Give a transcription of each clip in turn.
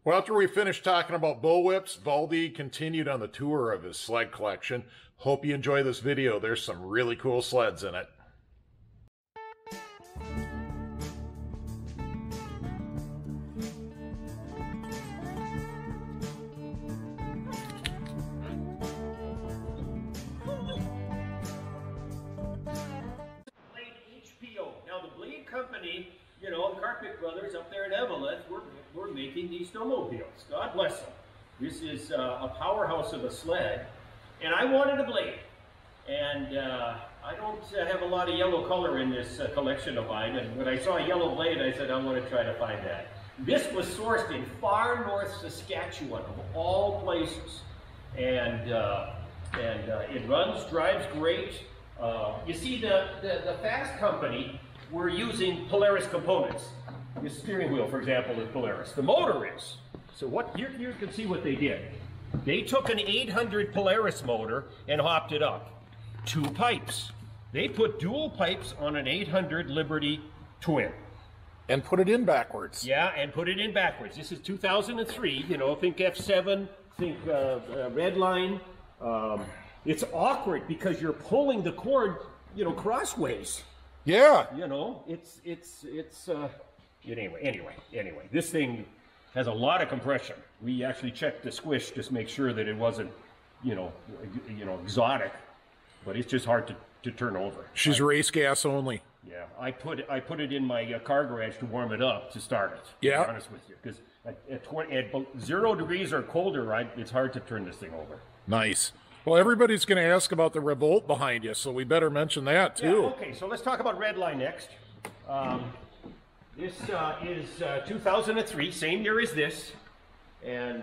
Well, after we finished talking about bullwhips, Valdi continued on the tour of his sled collection. Hope you enjoy this video. There's some really cool sleds in it. Now the Blade Company, you know, Carpet Brothers up there in Evelyn, we're making these snowmobiles. God bless them. This is a powerhouse of a sled, and I wanted a Blade. And I don't have a lot of yellow color in this collection of mine, and when I saw a yellow Blade, I said, I want to try to find that. This was sourced in far north Saskatchewan, of all places. And it runs, drives great. You see, the Fast Company, we're using Polaris components. The steering wheel, for example, is Polaris. The motor is. So what you can see what they did. They took an 800 Polaris motor and hopped it up. 2 pipes. They put dual pipes on an 800 Liberty twin. And put it in backwards. Yeah, and put it in backwards. This is 2003, you know, think F7, think red line. It's awkward because you're pulling the cord, you know, crossways. Yeah. You know, anyway, this thing has a lot of compression. We actually checked the squish just to make sure that it wasn't, you know, exotic, but it's just hard to turn over. She's race gas only. Yeah, I put it in my car garage to warm it up to start it. Yeah. To be honest with you, because at 0 degrees or colder, it's hard to turn this thing over. Nice. Well, everybody's going to ask about the revolt behind you, so we better mention that too. Yeah, okay, so let's talk about Redline next. This is 2003, same year as this, and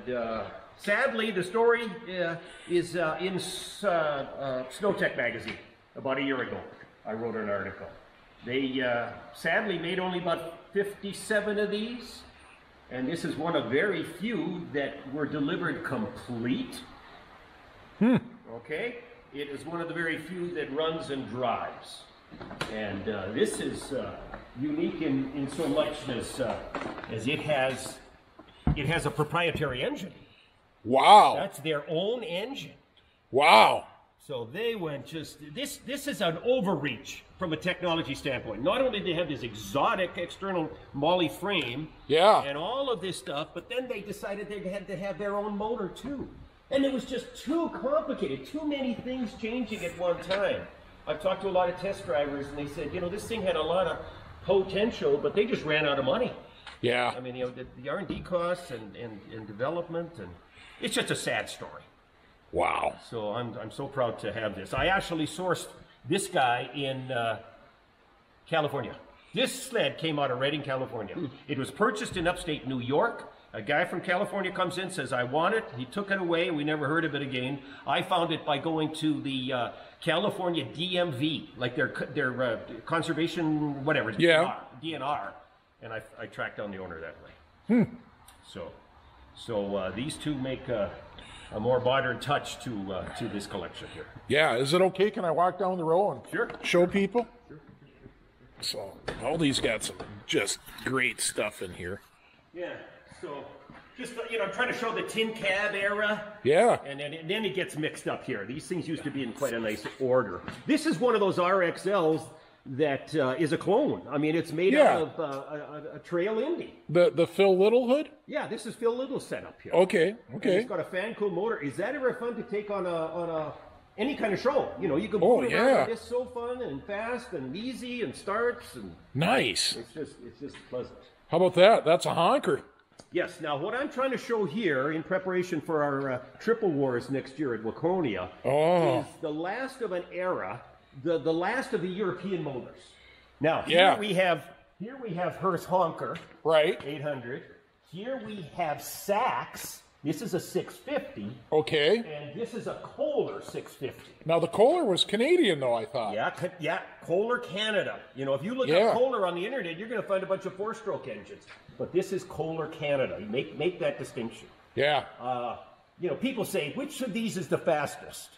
sadly, the story is in Snowtech magazine about a year ago. I wrote an article. They sadly made only about 57 of these, and this is one of very few that were delivered complete. Okay, it is one of the very few that runs and drives, and this is unique in so much as it has a proprietary engine. Wow, that's their own engine. Wow. So they went this is an overreach from a technology standpoint. Not only did they have this exotic external Molly frame, yeah, and all of this stuff, but then they decided they had to have their own motor too. And it was just too complicated, too many things changing at one time. I've talked to a lot of test drivers, and they said, you know, this thing had a lot of potential, but they just ran out of money. Yeah. I mean, you know, the R&D costs and development, and it's just a sad story. Wow. So I'm so proud to have this. I actually sourced this guy in California. This sled came out of Redding, California. It was purchased in upstate New York. A guy from California comes in, says, I want it. He took it away. We never heard of it again. I found it by going to the California DMV, like their conservation, whatever. Yeah. DNR. And I tracked down the owner that way. So these two make a more modern touch to this collection here. Yeah. Is it okay? Can I walk down the row and sure. Show people? Sure. So all these got some just great stuff in here. Yeah. So, just, you know, I'm trying to show the tin cab era. Yeah. And then it gets mixed up here. These things used to be in quite a nice order. This is one of those RXLs that is a clone. I mean, it's made out of a Trail Indy. The Phil Little hood? Yeah, this is Phil Little's setup here. Okay, okay. And it's got a fan cool motor. Is that ever fun to take on any kind of show? You know, you can put it around. It's so fun and fast and easy and starts and nice. It's just pleasant. How about that? That's a honker. Yes. Now, what I'm trying to show here in preparation for our Triple Wars next year at Waconia is the last of an era, the last of the European motors. Now, here we have Hearst Honker, right? 800. Here we have Sachs. This is a 650. Okay. And this is a Kohler 650. Now, the Kohler was Canadian, though, I thought. Yeah, Kohler Canada. You know, if you look up Kohler on the internet, you're going to find a bunch of 4-stroke engines. But this is Kohler Canada. You make that distinction. Yeah. You know, people say, which of these is the fastest?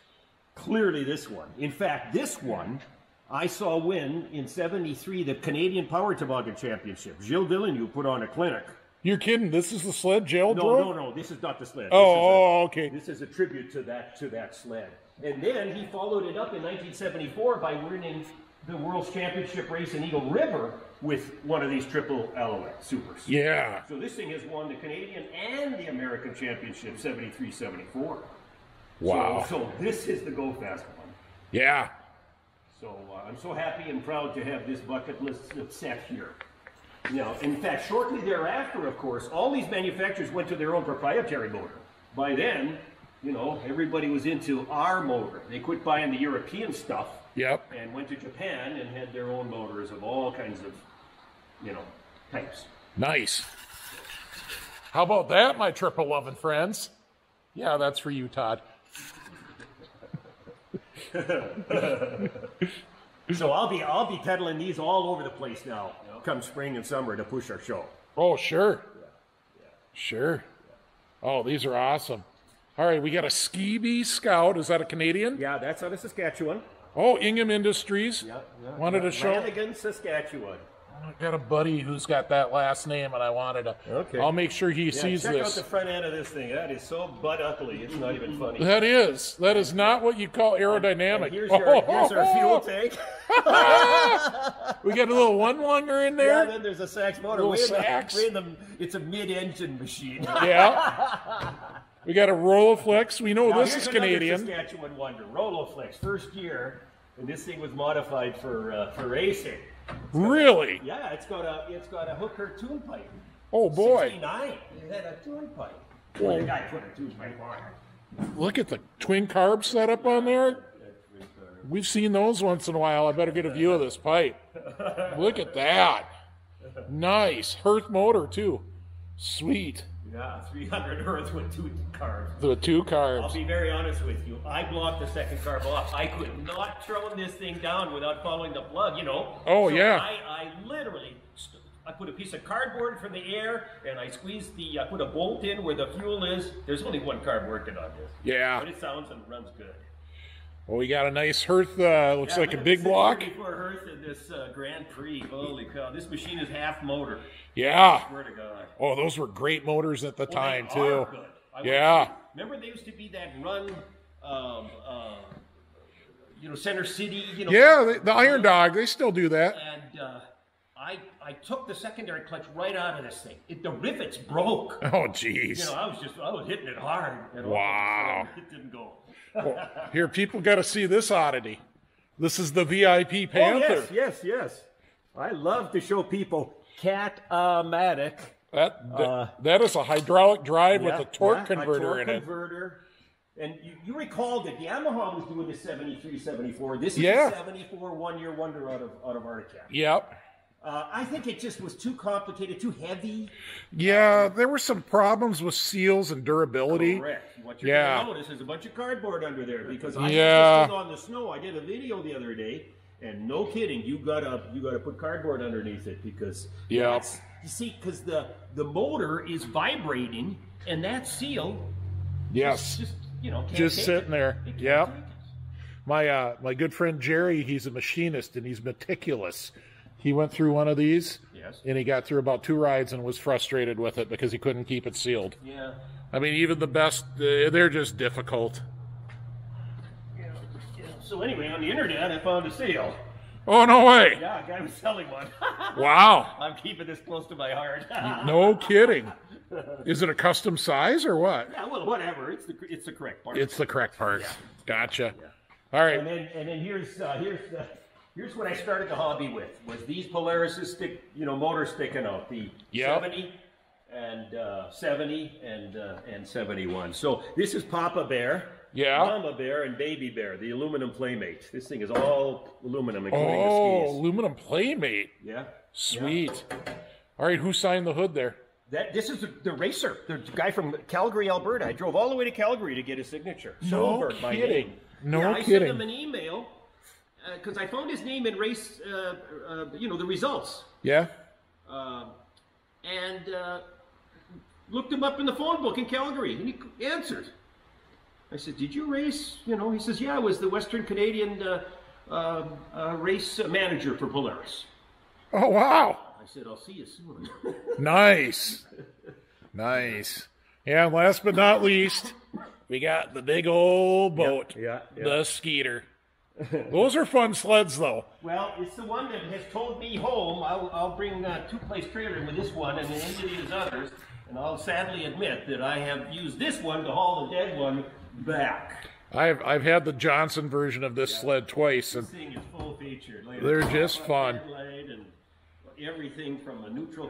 Clearly this one. In fact, this one I saw win in '73 the Canadian Power Toboggan Championship. Gilles Villeneuve put on a clinic. You're kidding? This is the sled Jail drove? No. This is not the sled. Okay. This is a tribute to that sled. And then he followed it up in 1974 by winning the World's Championship race in Eagle River with one of these triple Alouette Supers. Yeah. So this thing has won the Canadian and the American Championship 73-74. Wow. So this is the Go Fast one. Yeah. So I'm so happy and proud to have this bucket list set here. Now, in fact, shortly thereafter, of course, all these manufacturers went to their own proprietary motor. By then, you know, everybody was into our motor. They quit buying the European stuff. Yep. And went to Japan and had their own motors of all kinds of, you know, types. Nice. How about that, my triple loving friends? Yeah, that's for you, Todd. So I'll be peddling these all over the place now, come spring and summer to push our show. Oh, sure. Sure. Oh, these are awesome. All right, we got a Ski Bee Scout. Is that a Canadian? Yeah, that's out of Saskatchewan. Oh, Ingham Industries. Wanted to show. Flanagan, Saskatchewan. I got a buddy who's got that last name, and I wanted to. Okay. I'll make sure he sees check this. out the front end of this thing. That is so butt ugly. It's not even funny. That is not what you call aerodynamic. And here's our fuel tank. We got a little one-longer in there. Yeah, then there's a Sachs motor. It's a mid-engine machine. Yeah. We got a Roloflex. We know this is Canadian. Saskatchewan wonder. Roloflex, first year, and this thing was modified for racing. Really? Yeah, it's got a Hooker tune pipe. Oh boy! 69. It had a tune pipe. Whoa. The guy put a tune pipe on it. Look at the twin carb setup on there. We've seen those once in a while. I better get a view of this pipe. Look at that. Nice. Hearth motor too. Sweet. Yeah, 300 Earth with 2 carbs. The 2 carbs. I'll be very honest with you. I blocked the second carb off. I could not throw this thing down without following the plug, you know. Oh, so yeah. I literally, I put a piece of cardboard for the air, and I squeezed I put a bolt in where the fuel is. There's only 1 carb working on this. Yeah. But it sounds and runs good. Well, we got a nice Hearth, looks like a big block. Before Hearth in this Grand Prix. Holy cow. This machine is half motor. Yeah. I swear to God. Oh, those were great motors at the time, they too. are good. Yeah. Remember they used to be that run, Center City, Yeah, the Iron Dog, they still do that. And I took the secondary clutch right out of this thing. The rivets broke. Oh, jeez. I was hitting it hard. Wow. It didn't go. Well, here, people got to see this oddity. This is the VIP Panther. Oh, yes. I love to show people Cat-O-Matic. That is a hydraulic drive with a torque converter in it. And you recall that Yamaha was doing the 73, 74. This is a 74 one-year wonder out of Arctic. Yep. I think it just was too complicated, too heavy. Yeah, there were some problems with seals and durability. Correct. What you're going to notice is a bunch of cardboard under there because I tested on the snow. I did a video the other day, and no kidding, you gotta put cardboard underneath it because you see, because the motor is vibrating and that seal just sitting there. Yeah. My good friend Jerry, he's a machinist and he's meticulous. He went through one of these, and he got through about 2 rides and was frustrated with it because he couldn't keep it sealed. Yeah. I mean, even the best, they're just difficult. Yeah. So anyway, on the internet, I found a seal. Oh, no way. Yeah, a guy was selling one. Wow. I'm keeping this close to my heart. No kidding. Is it a custom size or what? Yeah, well, whatever. It's the correct part. It's the correct part. Yeah. Gotcha. Yeah. All right. And then here's what I started the hobby with, was these Polaris motors sticking out, the 70 and 70 and 71. So this is Papa Bear, Mama Bear, and Baby Bear, the aluminum Playmate. This thing is all aluminum, including the skis. Aluminum Playmate. Yeah. Sweet. Yeah. All right, who signed the hood there? This is the racer, the guy from Calgary, Alberta. I drove all the way to Calgary to get his signature. No kidding. No kidding. I sent him an email. Because I found his name in race, the results. Yeah. And looked him up in the phone book in Calgary, and he answered. I said, "Did you race?" He says, "Yeah, I was the Western Canadian race manager for Polaris." Oh wow! I said, I'll see you soon. Nice. Nice. Yeah, last but not least, we got the big old boat, the Skeeter. Those are fun sleds, though. Well, it's the one that has towed me home. I'll bring a two-place trailer with this one and then into these others, and I'll sadly admit that I have used this one to haul the dead one back. I've had the Johnson version of this sled twice, and this thing is full featured. They're just fun. And everything from a neutral,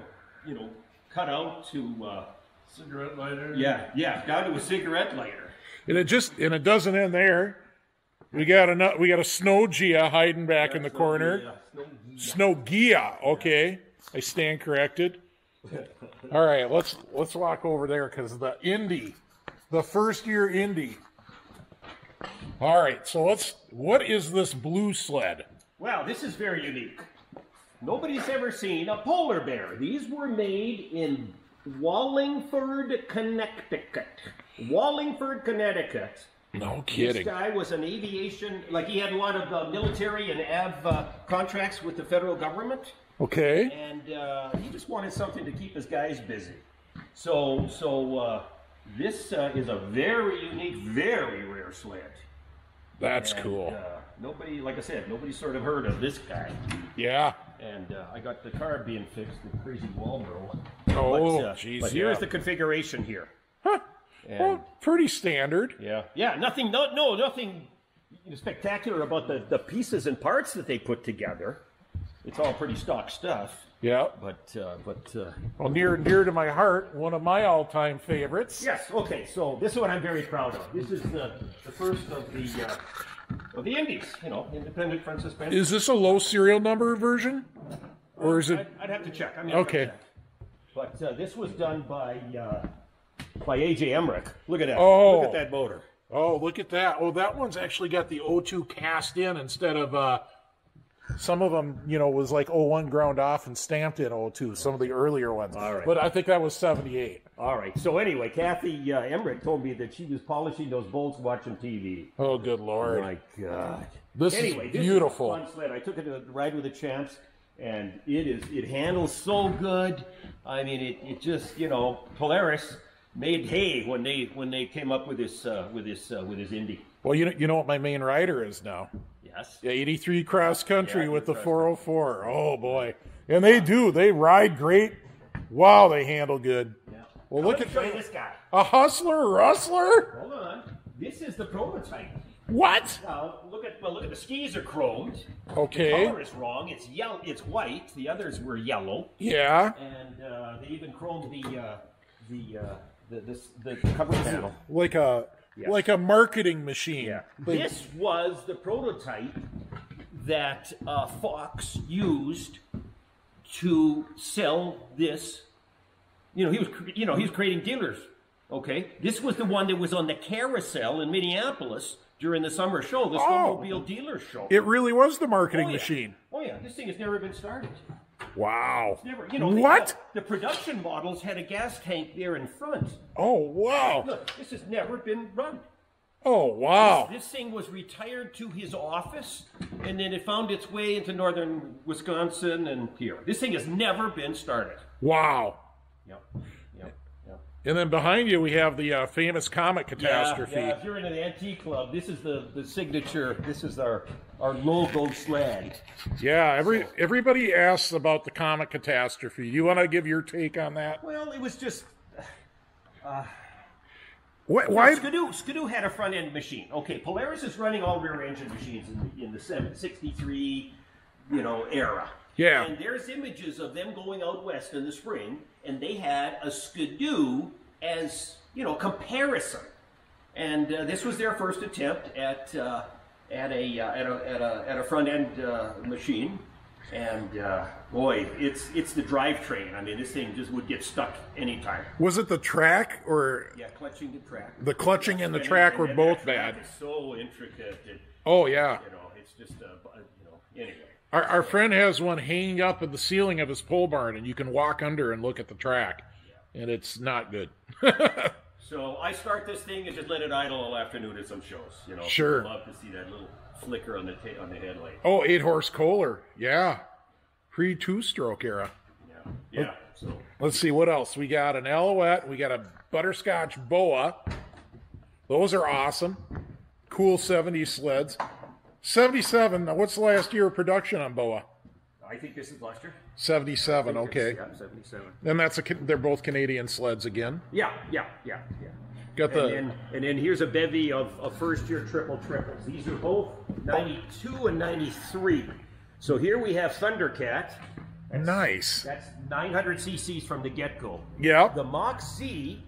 cutout to cigarette lighter. Yeah, down to a cigarette lighter. And it doesn't end there. We got a Snow Gia hiding back in the corner. Snow Gia. Okay, I stand corrected. All right, let's walk over there because the Indy, the first year Indy. All right, so what is this blue sled? Well, this is very unique. Nobody's ever seen a polar bear. These were made in Wallingford, Connecticut. Wallingford, Connecticut. No kidding. This guy was an aviation, he had a lot of military and contracts with the federal government. Okay. And he just wanted something to keep his guys busy. So this is a very unique, very rare sled. That's cool. Nobody, like I said, nobody's sort of heard of this guy. Yeah. And I got the car being fixed in crazy Walbro. Oh, jeez. But here's the configuration here. Huh. Well, pretty standard. Yeah. Nothing spectacular about the pieces and parts that they put together. It's all pretty stock stuff. Yeah. But well, near and dear to my heart, one of my all-time favorites. Yes. Okay. So this is what I'm very proud of. This is the first of the Indies. Independent front suspension. Is this a low serial number version, or is it? I'd have to check. Okay. But this was done by A.J. Emmerich. Look at that. Oh. Look at that motor. Oh, look at that. Oh, that one's actually got the O2 cast in instead of some of them, was like 01 ground off and stamped in O2, some of the earlier ones. All right. But I think that was 78. All right. So anyway, Kathy Emmerich told me that she was polishing those bolts watching TV. Oh, good Lord. Oh, my God. This is beautiful. This is a fun sled. I took it to ride with the champs, and it handles so good. I mean, it just, Polaris made hay when they came up with this Indy. Well, you know what my main rider is now. Yes. Yeah, 83 cross country with the 404. Oh boy, and they ride great. Wow, they handle good. Yeah. Well, look at this guy. A rustler. Hold on. This is the prototype. What? Now look at the skis are chromed. Okay. The color is wrong. It's yellow. It's white. The others were yellow. Yeah. And they even chromed the cover panel. Like a marketing machine. Yeah. This was the prototype that Fox used to sell this. He was creating dealers. Okay. This was the one that was on the carousel in Minneapolis during the summer show, the Snowmobile dealer show. It really was the marketing machine. Oh yeah. This thing has never been started. Wow. It's never, what? The production models had a gas tank there in front. Oh, wow. Look, this has never been run. Oh, wow. This thing was retired to his office, and then it found its way into northern Wisconsin and here. This thing has never been started. Wow. Yep. And then behind you, we have the famous comet catastrophe. Yeah, if you're into the antique club, this is the signature. This is our logo sled. Yeah, everybody asks about the comet catastrophe. You want to give your take on that? Well, it was just... Why? Skidoo had a front end machine. Okay, Polaris is running all rear engine machines in the 63, era. Yeah. And there's images of them going out west in the spring, and they had a Skidoo as comparison. And this was their first attempt at a front end machine. And boy, it's the drivetrain. I mean, this thing just would get stuck anytime. Was it the track or? Yeah, clutching the track. The clutching and the track were both bad. It's so intricate. Oh yeah. It's just anyway. Our friend has one hanging up in the ceiling of his pole barn, and you can walk under and look at the track, and it's not good. So I start this thing and just let it idle all afternoon at some shows. Sure. I love to see that little flicker on the headlight. Oh, 8-horse Kohler, yeah, pre-2-stroke era. Yeah. So let's see what else. We got an Alouette. We got a butterscotch boa. Those are awesome. Cool 70s sleds. 77. Now, what's the last year of production on boa? I think this is last year. 77. Okay. Yeah, 77. And they're both Canadian sleds again. Yeah. Got the and then here's a bevy of first-year triples. These are both 92 and 93. So here we have Thundercat. Nice. That's 900 cc's from the get-go. Yeah. The Mach C,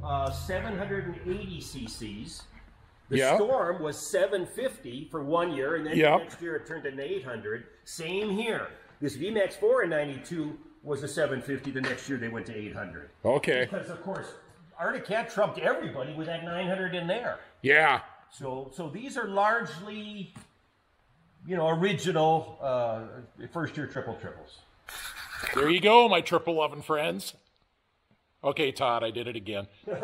780 cc's. The Yeah. Storm was 750 for 1 year, and then Yeah. the next year it turned to 800. Same here. This VMAX 4 in 92 was a 750. The next year they went to 800. Okay. Because, of course, Arctic Cat trumped everybody with that 900 in there. Yeah. So these are largely, original first-year triples. There you go, my triple loving friends. Okay, Todd, I did it again. Here's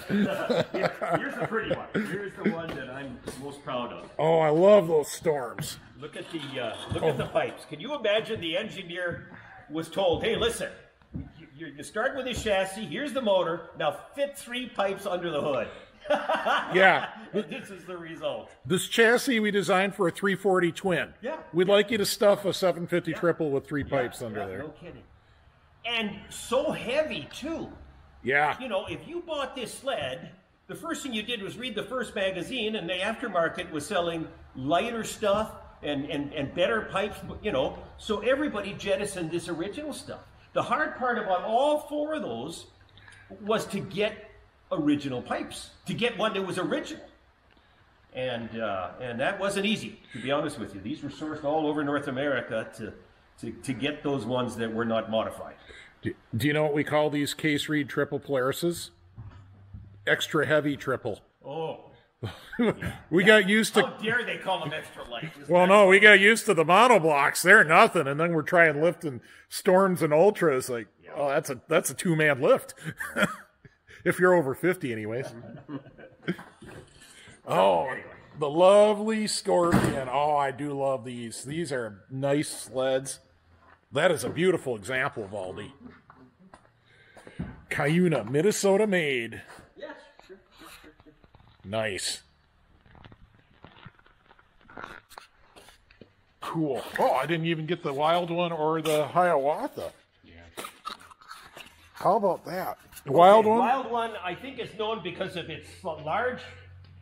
the pretty one. Here's the one that I'm most proud of. Oh, I love those Storms. Look at the pipes. Can you imagine the engineer was told, hey, listen, you start with this chassis, here's the motor, now fit 3 pipes under the hood. Yeah. This is the result. This chassis we designed for a 340 twin. Yeah. We'd like you to stuff a 750 triple with 3 pipes under there. No kidding. And so heavy, too. Yeah. If you bought this sled, the first thing you did was read the first magazine, and the aftermarket was selling lighter stuff and better pipes, so everybody jettisoned this original stuff. The hard part about all 4 of those was to get original pipes, to get one that was original. And that wasn't easy, to be honest with you. These were sourced all over North America to get those ones that were not modified. Do you know what we call these Case Reed triple Polaris's? Extra heavy triple. Oh. We got used to... How dare they call them extra light? Well, no, we got used to the monoblocks. They're nothing. And then we're trying lifting Storms and Ultras. Like, oh, that's a 2-man lift. If you're over 50 anyways. Oh, the lovely Scorpion. Oh, I do love these. These are nice sleds. That is a beautiful example, Valdi. Cuyuna, Minnesota made. Yes, sure. Nice. Cool. Oh, I didn't even get the wild one or the Hiawatha. Yeah. How about that? The wild one? Wild one, I think, is known because of its large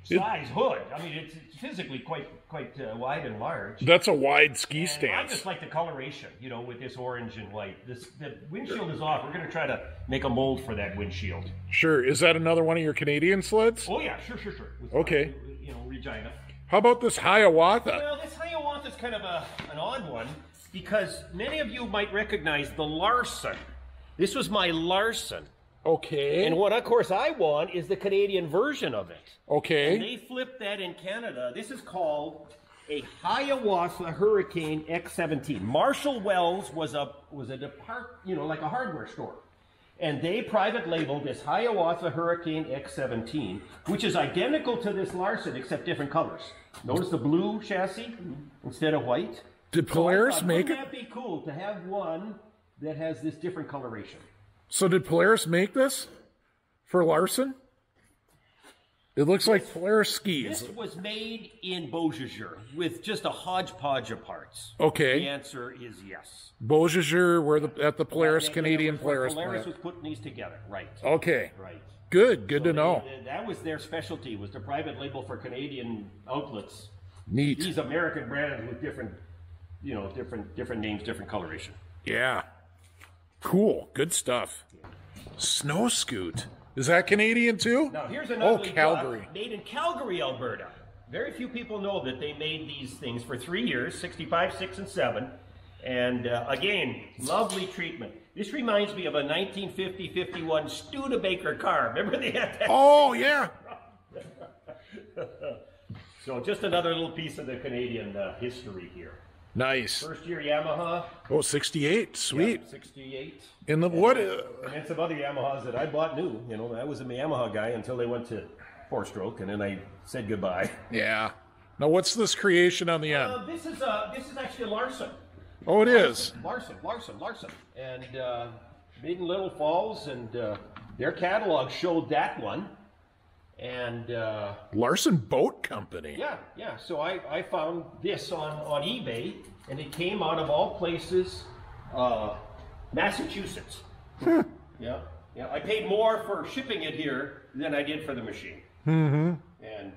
size hood. I mean, it's physically quite wide and large. That's a wide ski and stance. I just like the coloration, with this orange and white. The windshield is off. We're going to try to make a mold for that windshield. Sure. Is that another one of your Canadian sleds? Oh, yeah. Sure. With, okay. Regina. How about this Hiawatha? Well, this Hiawatha is kind of an odd one because many of you might recognize the Larson. This was my Larson. Okay. And what, of course, I want is the Canadian version of it. Okay. And they flipped that in Canada. This is called a Hiawatha Hurricane X17. Marshall Wells was a like a hardware store. And they private labeled this Hiawatha Hurricane X17, which is identical to this Larson except different colors. Notice the blue chassis instead of white. Did Polaris make it? Wouldn't that be cool to have one that has this different coloration? So did Polaris make this for Larson? It looks like Polaris skis. This was made in Beausejour with just a hodgepodge of parts. Okay. The answer is yes. Beausejour, we're at the Polaris, Canadian Polaris plant. Polaris was putting these together, right. Okay. Right. Good to know. That was their specialty, was the private label for Canadian outlets. Neat. These American brands with different names, different coloration. Yeah. Cool. Good stuff. Snow Scoot. Is that Canadian too? Now here's another Calgary. Made in Calgary, Alberta. Very few people know that they made these things for 3 years, 65, 6, and 7. And again, lovely treatment. This reminds me of a 1950-51 Studebaker car. Remember they had that? Oh, yeah. So just another little piece of the Canadian history here. Nice. First year Yamaha. Oh, 68. Sweet. Yeah, 68. In the what? And some other Yamahas that I bought new. I was a Yamaha guy until they went to 4-stroke, and then I said goodbye. Yeah. Now, what's this creation on the end? This is actually a Larson. Oh, it is. Larson. And made in Little Falls, and their catalog showed that one. And Larson Boat Company. Yeah. So I found this on eBay, and it came out of all places, Massachusetts. Yeah. I paid more for shipping it here than I did for the machine. Mm-hmm. And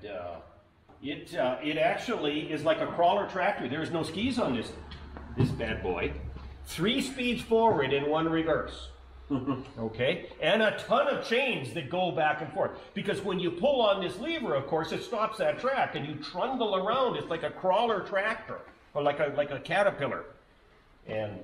it actually is like a crawler tractor. There's no skis on this bad boy. 3 speeds forward and 1 reverse. Okay, and a ton of chains that go back and forth, because when you pull on this lever, of course, it stops that track and you trundle around. It's like a crawler tractor, or like a caterpillar. And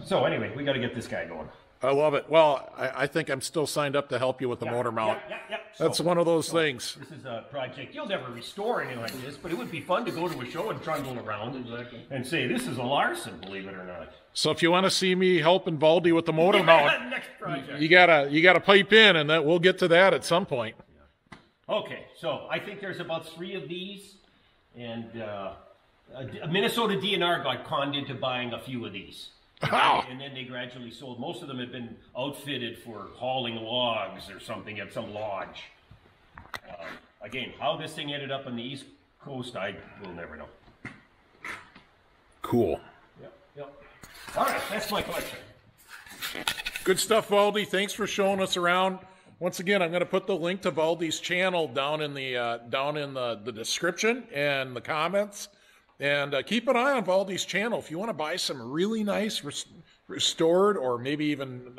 so anyway, we got to get this guy going. I love it. Well, I think I'm still signed up to help you with the motor mount. Yeah. That's one of those things. This is a project. You'll never restore anything like this, but it would be fun to go to a show and trundle around and say, this is a Larson, believe it or not. So if you want to see me helping Valdi with the motor mount, next project. you gotta pipe in, and we'll get to that at some point. Okay, so I think there's about 3 of these, and a Minnesota DNR got conned into buying a few of these. Wow. And then they gradually sold. Most of them had been outfitted for hauling logs or something at some lodge. Again, how this thing ended up on the East Coast, I will never know. Cool. Yep. All right, that's my collection. Good stuff, Valdi. Thanks for showing us around. Once again, I'm going to put the link to Valdi's channel down in the description and the comments. And keep an eye on Valdi's channel. If you want to buy some really nice restored or maybe even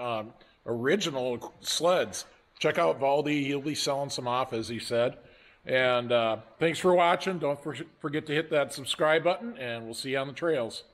original sleds, check out Valdi. He'll be selling some off, as he said. And thanks for watching. Don't forget to hit that subscribe button, and we'll see you on the trails.